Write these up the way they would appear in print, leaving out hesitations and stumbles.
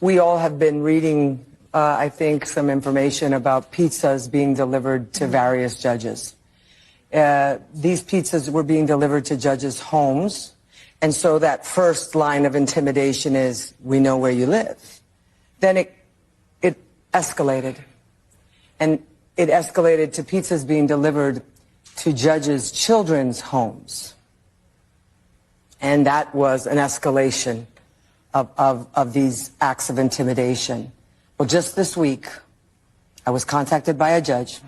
We all have been reading, I think, some information about pizzas being delivered to various judges. These pizzas were being delivered to judges' homes. And so that first line of intimidation is, we know where you live. Then it escalated. And it escalated to pizzas being delivered to judges' children's homes. And that was an escalation of these acts of intimidation. Well, just this week, I was contacted by a judge,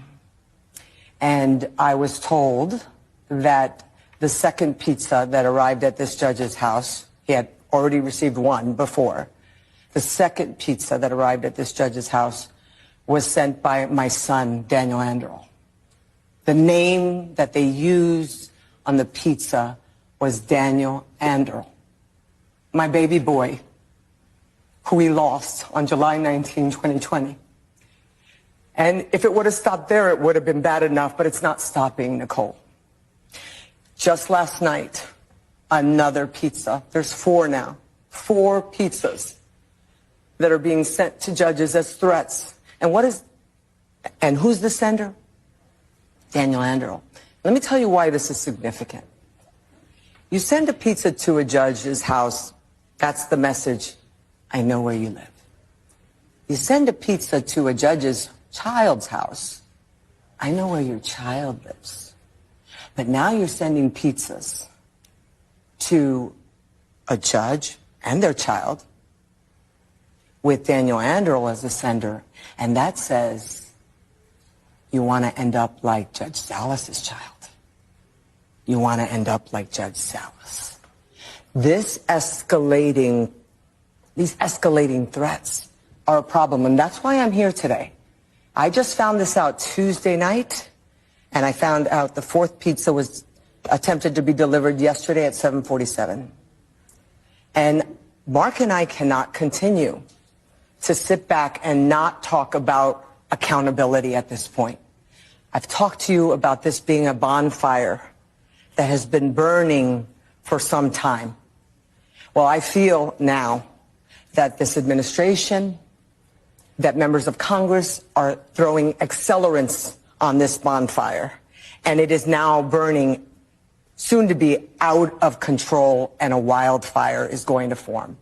and I was told that the second pizza that arrived at this judge's house, he had already received one before, the second pizza that arrived at this judge's house was sent by my son, Daniel Anderl. The name that they used on the pizza was Daniel Anderl, my baby boy, who we lost on July 19, 2020. And if it would have stopped there, it would have been bad enough, but it's not stopping, Nicole. Just last night, another pizza. There's 4 now. 4 pizzas that are being sent to judges as threats. And who's the sender? Daniel Anderl. Let me tell you why this is significant. You send a pizza to a judge's house, that's the message, I know where you live. You send a pizza to a judge's child's house, I know where your child lives. But now you're sending pizzas to a judge and their child with Daniel Anderl as the sender, and that says you want to end up like Judge Salas's child. You want to end up like Judge Salas. These escalating threats are a problem, and that's why I'm here today. I just found this out Tuesday night, and I found out the 4th pizza was attempted to be delivered yesterday at 7:47. And Mark and I cannot continue to sit back and not talk about accountability at this point. I've talked to you about this being a bonfire that has been burning for some time. Well, I feel now that this administration, that members of Congress are throwing accelerants on this bonfire, and it is now burning, soon to be out of control, and a wildfire is going to form.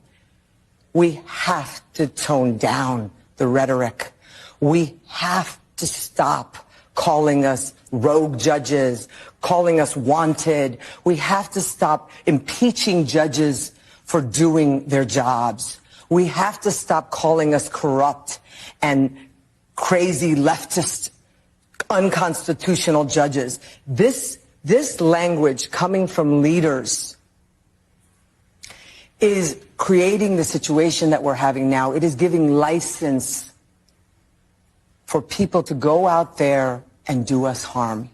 We have to tone down the rhetoric. We have to stop calling us rogue judges, calling us wanted. We have to stop impeaching judges for doing their jobs. We have to stop calling us corrupt and crazy leftist, unconstitutional judges. This language coming from leaders is creating the situation that we're having now. It is giving license for people to go out there and do us harm,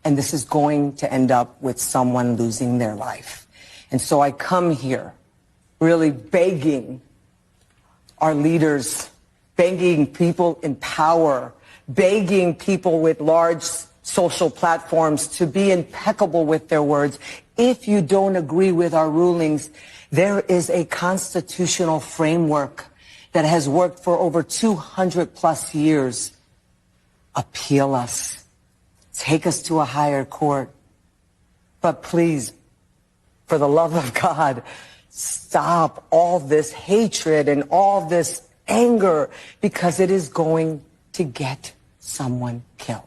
And this is going to end up with someone losing their life. And so I come here really begging our leaders, begging people in power, begging people with large social platforms to be impeccable with their words. If you don't agree with our rulings, there is a constitutional framework that has worked for over 200 plus years. Appeal us. Take us to a higher court. But please, for the love of God, stop all this hatred and all this anger, because it is going to get someone killed.